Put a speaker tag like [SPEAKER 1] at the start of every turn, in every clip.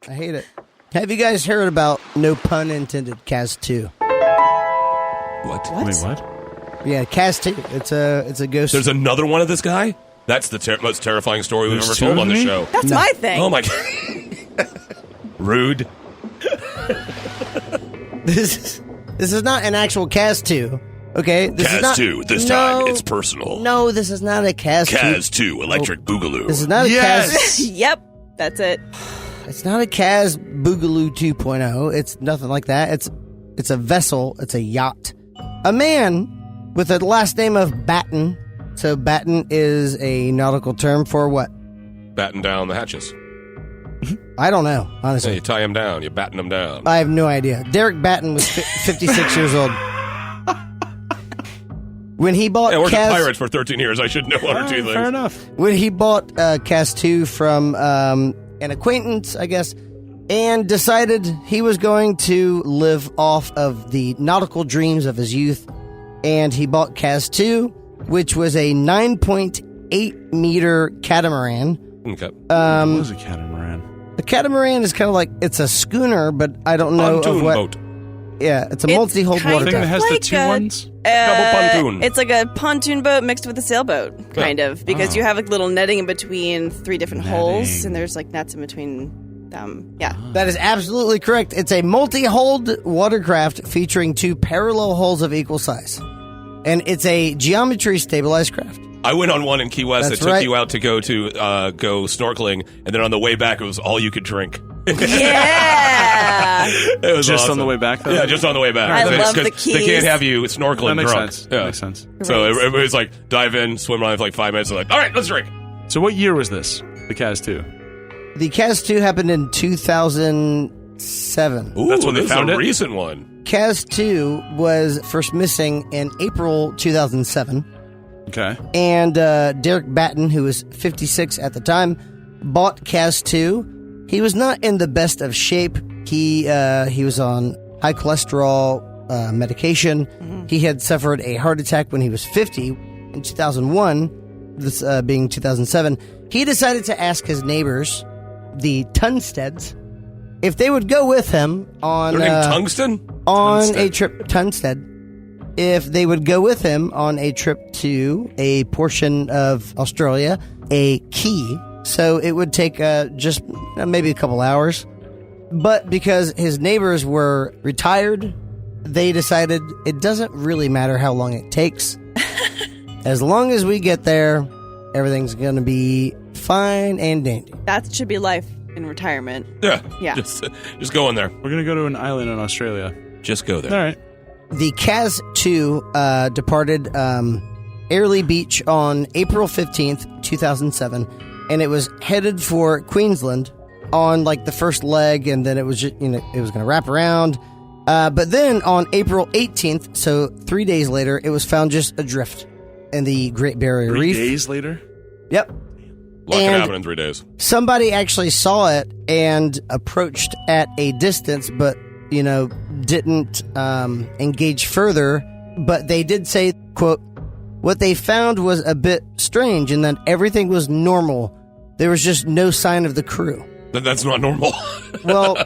[SPEAKER 1] I hate it. Have you guys heard about, no pun intended, Kaz II?
[SPEAKER 2] What?
[SPEAKER 3] Wait, what?
[SPEAKER 1] Yeah, Kaz II. It's a ghost.
[SPEAKER 2] There's another one of this guy? That's the most terrifying story we've ever told on the show.
[SPEAKER 4] That's my thing.
[SPEAKER 2] Oh my God. Rude.
[SPEAKER 1] This is not an actual Kaz II. Okay, this is not,
[SPEAKER 2] Kaz 2, this time it's personal.
[SPEAKER 1] No, this is not a Kaz 2.
[SPEAKER 2] Kaz 2, Electric Boogaloo.
[SPEAKER 1] This is not a Kaz.
[SPEAKER 4] Yep, that's it.
[SPEAKER 1] It's not a Kaz Boogaloo 2.0. It's nothing like that. It's a vessel. It's a yacht. A man with the last name of Batten. So Batten is a nautical term for what?
[SPEAKER 2] Batten down the hatches.
[SPEAKER 1] I don't know, honestly.
[SPEAKER 2] Yeah, you tie him down. You batten him down.
[SPEAKER 1] I have no idea. Derek Batten was 56 years old. When he bought
[SPEAKER 2] worked
[SPEAKER 1] Kaz...
[SPEAKER 2] at Pirates for 13 years. I should know one or two things.
[SPEAKER 3] Fair enough.
[SPEAKER 1] When he bought Kaz 2 from an acquaintance, I guess, and decided he was going to live off of the nautical dreams of his youth, and he bought Kaz 2, which was a 9.8 meter catamaran.
[SPEAKER 2] Okay.
[SPEAKER 3] What was a catamaran?
[SPEAKER 1] A catamaran is kind of like, it's a schooner, but I don't know
[SPEAKER 2] Pontoon
[SPEAKER 1] of what.
[SPEAKER 2] boat.
[SPEAKER 1] Yeah, it's a multi-hull
[SPEAKER 4] kind
[SPEAKER 1] watercraft.
[SPEAKER 3] Thing that has the
[SPEAKER 4] like
[SPEAKER 3] two
[SPEAKER 4] a-
[SPEAKER 3] ones?
[SPEAKER 2] Double pontoon.
[SPEAKER 4] It's like a pontoon boat mixed with a sailboat, kind of, because you have like little netting in between 3 different holes, and there's like nets in between them. Yeah.
[SPEAKER 1] That is absolutely correct. It's a multi-hulled watercraft featuring 2 parallel hulls of equal size. And it's a geometry-stabilized craft.
[SPEAKER 2] I went on one in Key West
[SPEAKER 1] That's
[SPEAKER 2] that took
[SPEAKER 1] right.
[SPEAKER 2] you out to go snorkeling, and then on the way back, it was all you could drink.
[SPEAKER 4] Yeah.
[SPEAKER 2] It was
[SPEAKER 3] Just
[SPEAKER 2] awesome.
[SPEAKER 3] on the way back, though?
[SPEAKER 2] Yeah, just on the way back.
[SPEAKER 4] I
[SPEAKER 2] It's
[SPEAKER 4] love
[SPEAKER 2] 'cause
[SPEAKER 4] the
[SPEAKER 2] They
[SPEAKER 4] Keys.
[SPEAKER 2] can't have you snorkeling
[SPEAKER 3] That makes
[SPEAKER 2] drunk.
[SPEAKER 3] sense.
[SPEAKER 2] Yeah.
[SPEAKER 3] That makes sense.
[SPEAKER 2] So
[SPEAKER 4] Right.
[SPEAKER 2] everybody's like, dive in, swim around for like 5 minutes, and like, all right, let's drink.
[SPEAKER 3] So what year was this? The Kaz 2?
[SPEAKER 1] The Kaz 2 happened in 2007.
[SPEAKER 2] Ooh,
[SPEAKER 3] That's when they
[SPEAKER 2] this
[SPEAKER 3] found
[SPEAKER 2] is
[SPEAKER 3] it?
[SPEAKER 2] a recent one.
[SPEAKER 1] Kaz 2 was first missing in April 2007.
[SPEAKER 3] Okay.
[SPEAKER 1] And Derek Batten, who was 56 at the time, bought Kaz 2. He was not in the best of shape. He was on high cholesterol medication. He had suffered a heart attack when he was 50 in 2001, this being 2007. He decided to ask his neighbors, the Tunsteads, if they would go with him on
[SPEAKER 2] They're named Tungsten?
[SPEAKER 1] on
[SPEAKER 2] Tunstead.
[SPEAKER 1] a trip. Tunstead. If they would go with him on a trip to a portion of Australia, a key. So it would take just maybe a couple hours. But because his neighbors were retired, they decided it doesn't really matter how long it takes. As long as we get there, everything's going to be fine and dandy.
[SPEAKER 4] That should be life in retirement.
[SPEAKER 2] Yeah.
[SPEAKER 4] Yeah.
[SPEAKER 2] Just go in there.
[SPEAKER 3] We're going to go to an island in Australia.
[SPEAKER 2] Just go there.
[SPEAKER 3] All right.
[SPEAKER 1] The Kaz 2 departed Airlie Beach on April 15th, 2007, and it was headed for Queensland on like the first leg, and then it was just, it was going to wrap around. But then on April 18th, so 3 days later, it was found just adrift in the Great Barrier
[SPEAKER 3] 3
[SPEAKER 1] Reef.
[SPEAKER 3] days later?
[SPEAKER 1] Yep.
[SPEAKER 2] Lot can
[SPEAKER 1] And-
[SPEAKER 2] happen in 3 days.
[SPEAKER 1] Somebody actually saw it and approached at a distance, but, didn't engage further. But they did say, quote, what they found was a bit strange in that everything was normal. There was just no sign of the crew.
[SPEAKER 2] That's not normal.
[SPEAKER 1] Well,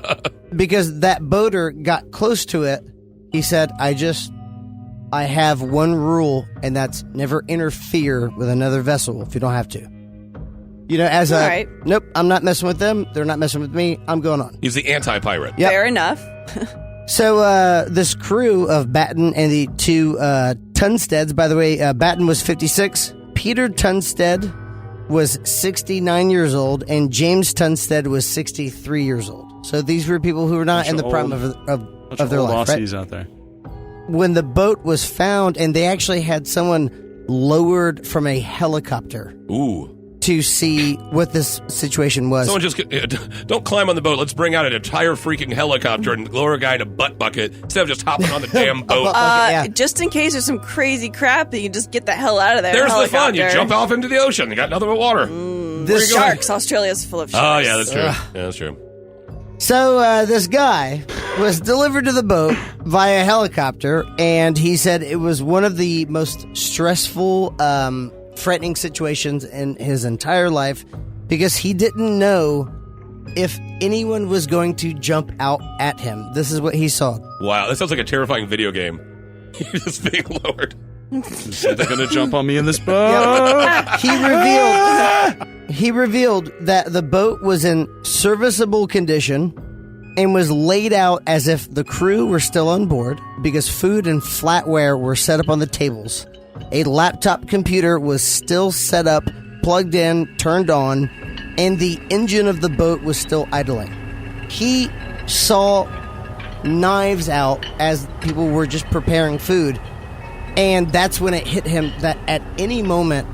[SPEAKER 1] because that boater got close to it, he said, I have one rule, and that's never interfere with another vessel if you don't have to. All right. Nope, I'm not messing with them. They're not messing with me. I'm going on.
[SPEAKER 2] He's the anti-pirate.
[SPEAKER 1] Yep.
[SPEAKER 4] Fair enough.
[SPEAKER 1] So this crew of Batten and the 2 Tunsteads, by the way, Batten was 56. Peter Tunstead was 69 years old, and James Tunstead was 63 years old. So these were people who were not in the prime of their life, right?
[SPEAKER 3] Aussies out there.
[SPEAKER 1] When the boat was found, and they actually had someone lowered from a helicopter
[SPEAKER 2] Ooh.
[SPEAKER 1] to see what this situation was.
[SPEAKER 2] Someone just don't climb on the boat. Let's bring out an entire freaking helicopter and lower a guy in a butt bucket instead of just hopping on the damn boat.
[SPEAKER 1] Yeah.
[SPEAKER 4] Just in case there's some crazy crap that you just get the hell out of there.
[SPEAKER 2] There's the fun. You
[SPEAKER 4] Helicopter.
[SPEAKER 2] jump off into the ocean. You got nothing but water.
[SPEAKER 1] This
[SPEAKER 4] Sharks. Australia's full of sharks.
[SPEAKER 2] Oh, yeah, that's true. Yeah, that's true.
[SPEAKER 1] So this guy was delivered to the boat via helicopter, and he said it was one of the most stressful, frightening situations in his entire life because he didn't know if anyone was going to jump out at him. This is what he saw.
[SPEAKER 2] Wow, that sounds like a terrifying video game. You're just being lowered.
[SPEAKER 3] Is something going to jump on me in this boat?
[SPEAKER 1] He revealed that the boat was in serviceable condition and was laid out as if the crew were still on board because food and flatware were set up on the tables. A laptop computer was still set up, plugged in, turned on, and the engine of the boat was still idling. He saw knives out as people were just preparing food, and that's when it hit him that at any moment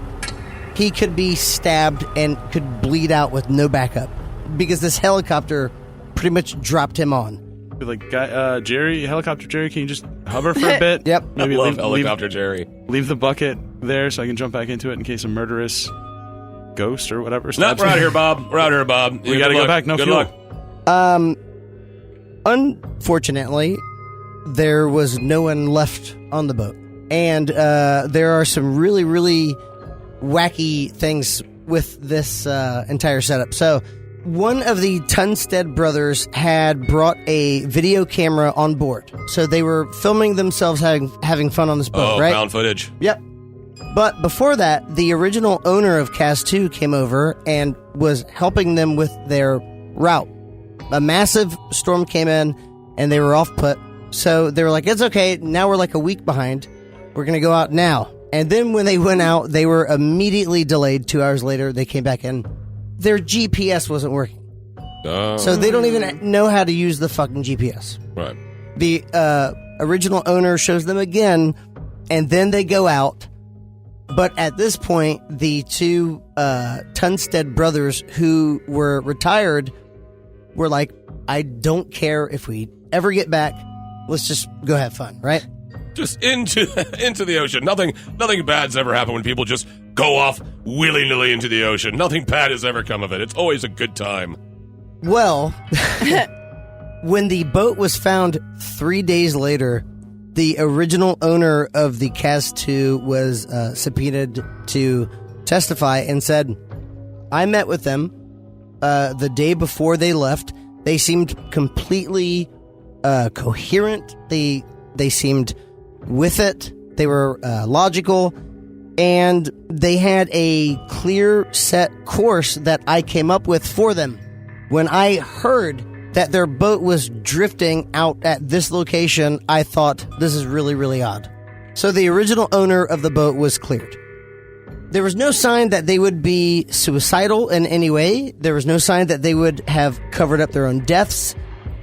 [SPEAKER 1] he could be stabbed and could bleed out with no backup because this helicopter pretty much dropped him on.
[SPEAKER 3] Be like, Jerry, Helicopter Jerry, can you just hover for a bit?
[SPEAKER 1] Yep.
[SPEAKER 3] Maybe
[SPEAKER 2] I love Helicopter Jerry.
[SPEAKER 3] Leave the bucket there so I can jump back into it in case a murderous ghost or whatever.
[SPEAKER 2] No, we're out here, Bob. We're out here, Bob.
[SPEAKER 3] We got to go back. No
[SPEAKER 2] Good
[SPEAKER 3] fuel.
[SPEAKER 2] luck.
[SPEAKER 1] Unfortunately, there was no one left on the boat. And there are some really, really wacky things with this entire setup. So, one of the Tunstead brothers had brought a video camera on board. So they were filming themselves having fun on this boat, right?
[SPEAKER 2] Found footage.
[SPEAKER 1] Yep. But before that, the original owner of Kaz II came over and was helping them with their route. A massive storm came in, and they were off put. So they were like, it's okay, now we're like a week behind. We're going to go out now. And then when they went out, they were immediately delayed. 2 hours later, they came back in. Their GPS wasn't working. So they don't even know how to use the fucking GPS.
[SPEAKER 2] Right.
[SPEAKER 1] The original owner shows them again, and then they go out. But at this point, the two Tunstead brothers who were retired were like, I don't care if we ever get back. Let's just go have fun, right?
[SPEAKER 2] Just into the ocean. Nothing bad's ever happened when people just go off willy-nilly into the ocean. Nothing bad has ever come of it. It's always a good time.
[SPEAKER 1] Well, when the boat was found 3 days later, the original owner of the Kaz II was subpoenaed to testify and said, I met with them the day before they left. They seemed completely coherent. They seemed with it. They were logical, and they had a clear set course that I came up with for them. When I heard that their boat was drifting out at this location, I thought, this is really, really odd. So the original owner of the boat was cleared. There was no sign that they would be suicidal in any way. There was no sign that they would have covered up their own deaths.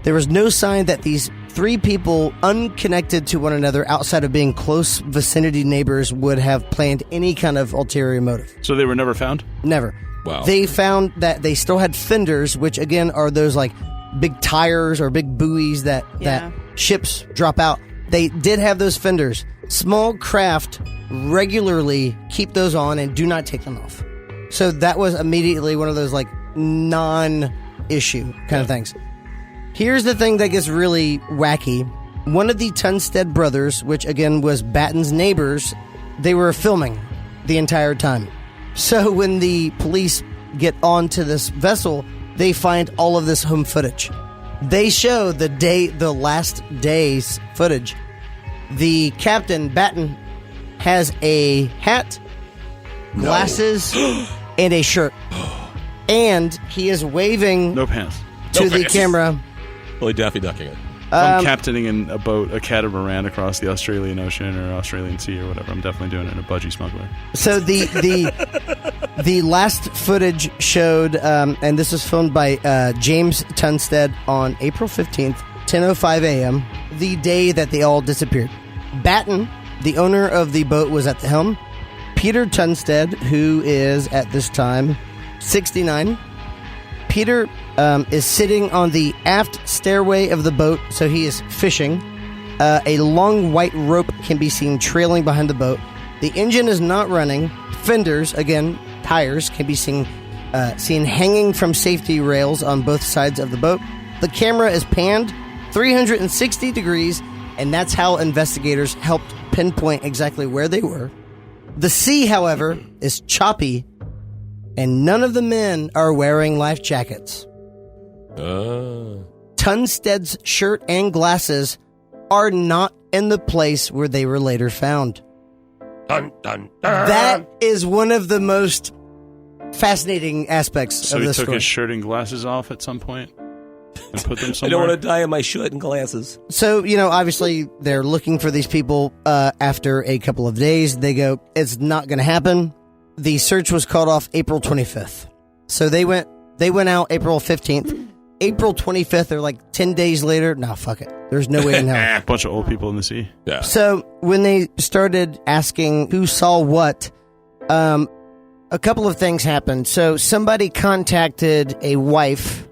[SPEAKER 1] There was no sign that these three people, unconnected to one another outside of being close vicinity neighbors, would have planned any kind of ulterior motive.
[SPEAKER 3] So they were never found?
[SPEAKER 1] Never.
[SPEAKER 2] Wow.
[SPEAKER 1] They found that they still had fenders, which again are those like big tires or big buoys that ships drop out. They did have those fenders. Small craft regularly keep those on and do not take them off. So that was immediately one of those like non-issue kind of things. Here's the thing that gets really wacky. One of the Tunstead brothers, which again was Batten's neighbors, they were filming the entire time. So when the police get onto this vessel, they find all of this home footage. They show the last day's footage. The captain, Batten, has a hat, glasses, and a shirt. And he is waving
[SPEAKER 3] No pants.
[SPEAKER 1] to the camera.
[SPEAKER 2] Really Daffy Ducking it.
[SPEAKER 3] If I'm captaining in a boat, a catamaran across the Australian Ocean or Australian Sea or whatever, I'm definitely doing it in a budgie smuggler.
[SPEAKER 1] So the last footage showed, and this was filmed by James Tunstead on April 15th, 10:05 a.m., the day that they all disappeared. Batten, the owner of the boat, was at the helm. Peter Tunstead, who is at this time 69. Peter is sitting on the aft stairway of the boat, so he is fishing. A long white rope can be seen trailing behind the boat. The engine is not running. Fenders, again, tires, can be seen hanging from safety rails on both sides of the boat. The camera is panned 360 degrees, and that's how investigators helped pinpoint exactly where they were. The sea, however, is choppy, and none of the men are wearing life jackets. Tunsted's shirt and glasses are not in the place where they were later found.
[SPEAKER 2] Dun, dun, dun.
[SPEAKER 1] That is one of the most fascinating aspects
[SPEAKER 3] So
[SPEAKER 1] of
[SPEAKER 3] he
[SPEAKER 1] this
[SPEAKER 3] took
[SPEAKER 1] story.
[SPEAKER 3] his shirt and glasses off at some point and put them
[SPEAKER 2] I
[SPEAKER 3] somewhere.
[SPEAKER 2] don't want to die in my shirt and glasses.
[SPEAKER 1] So, obviously they're looking for these people after a couple of days. They go, it's not going to happen. The search was called off April 25th. So they went out April 15th. April 25th, or like 10 days later, nah, fuck it. There's no way in hell.
[SPEAKER 3] A bunch of old people in the sea.
[SPEAKER 2] Yeah.
[SPEAKER 1] So when they started asking who saw what, a couple of things happened. So somebody contacted a wife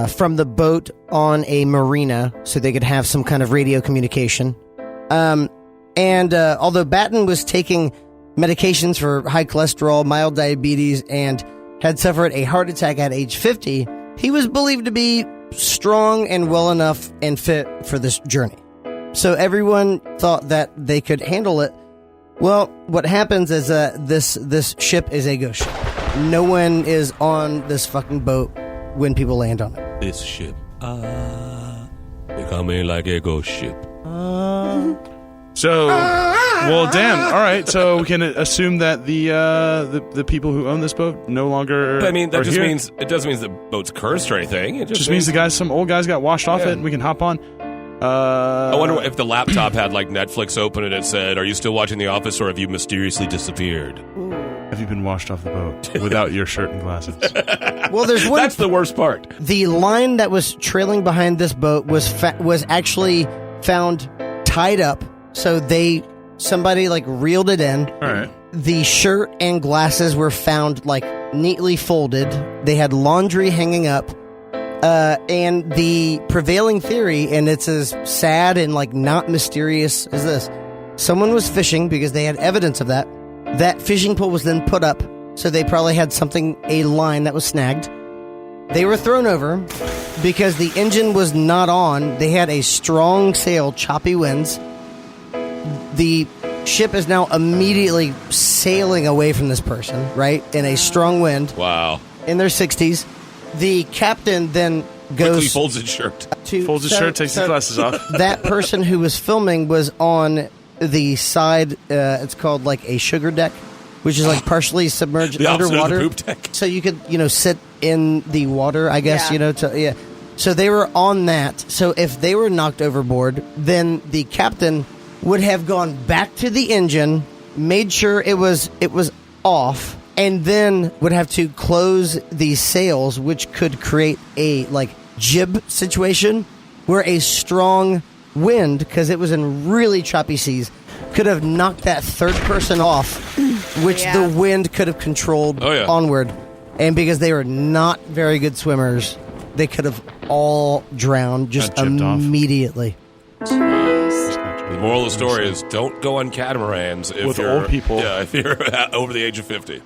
[SPEAKER 1] from the boat on a marina so they could have some kind of radio communication. And although Batten was taking medications for high cholesterol, mild diabetes, and had suffered a heart attack at age 50, he was believed to be strong and well enough and fit for this journey. So everyone thought that they could handle it. Well, what happens is this ship is a ghost ship. No one is on this fucking boat when people land on it.
[SPEAKER 2] This ship, becoming like a ghost ship.
[SPEAKER 3] So, well, damn. All right. So we can assume that the people who own this boat no longer.
[SPEAKER 2] But, I mean, that
[SPEAKER 3] are
[SPEAKER 2] just
[SPEAKER 3] here.
[SPEAKER 2] means it doesn't mean the boat's cursed or anything. It
[SPEAKER 3] Just means some old guys got washed off it, and we can hop on.
[SPEAKER 2] I wonder if the laptop had like Netflix open and it said, "Are you still watching The Office, or have you mysteriously disappeared?"
[SPEAKER 3] Have you been washed off the boat without your shirt and glasses?
[SPEAKER 1] Well, there's one.
[SPEAKER 2] That's the worst part.
[SPEAKER 1] The line that was trailing behind this boat was actually found tied up. So somebody like reeled it in.
[SPEAKER 3] All right.
[SPEAKER 1] The shirt and glasses were found like neatly folded. They had laundry hanging up. And the prevailing theory, and it's as sad and like not mysterious as this, someone was fishing because they had evidence of that. That fishing pole was then put up, so they probably had a line that was snagged. They were thrown over because the engine was not on. They had a strong sail, choppy winds. The ship is now immediately sailing away from this person, right? In a strong wind.
[SPEAKER 2] Wow.
[SPEAKER 1] In their 60s. The captain then
[SPEAKER 2] Quickly
[SPEAKER 1] goes
[SPEAKER 2] folds his shirt.
[SPEAKER 3] Folds his shirt, takes his glasses off.
[SPEAKER 1] That person who was filming was on the side. It's called like a sugar deck, which is like partially submerged
[SPEAKER 2] The opposite
[SPEAKER 1] underwater.
[SPEAKER 2] of the poop deck.
[SPEAKER 1] So you could, sit in the water, I guess,
[SPEAKER 4] Yeah.
[SPEAKER 1] So they were on that. So if they were knocked overboard, then the captain would have gone back to the engine, made sure it was off, and then would have to close the sails, which could create a like jib situation where a strong wind, because it was in really choppy seas, could have knocked that third person off, which
[SPEAKER 4] Yeah.
[SPEAKER 1] the wind could have controlled onward. And because they were not very good swimmers, they could have all drowned just
[SPEAKER 3] Got jibbed off.
[SPEAKER 1] immediately.
[SPEAKER 2] The moral of the story is don't go on catamarans if
[SPEAKER 3] With
[SPEAKER 2] you're
[SPEAKER 3] old people.
[SPEAKER 2] Yeah, if you're over the age of 50.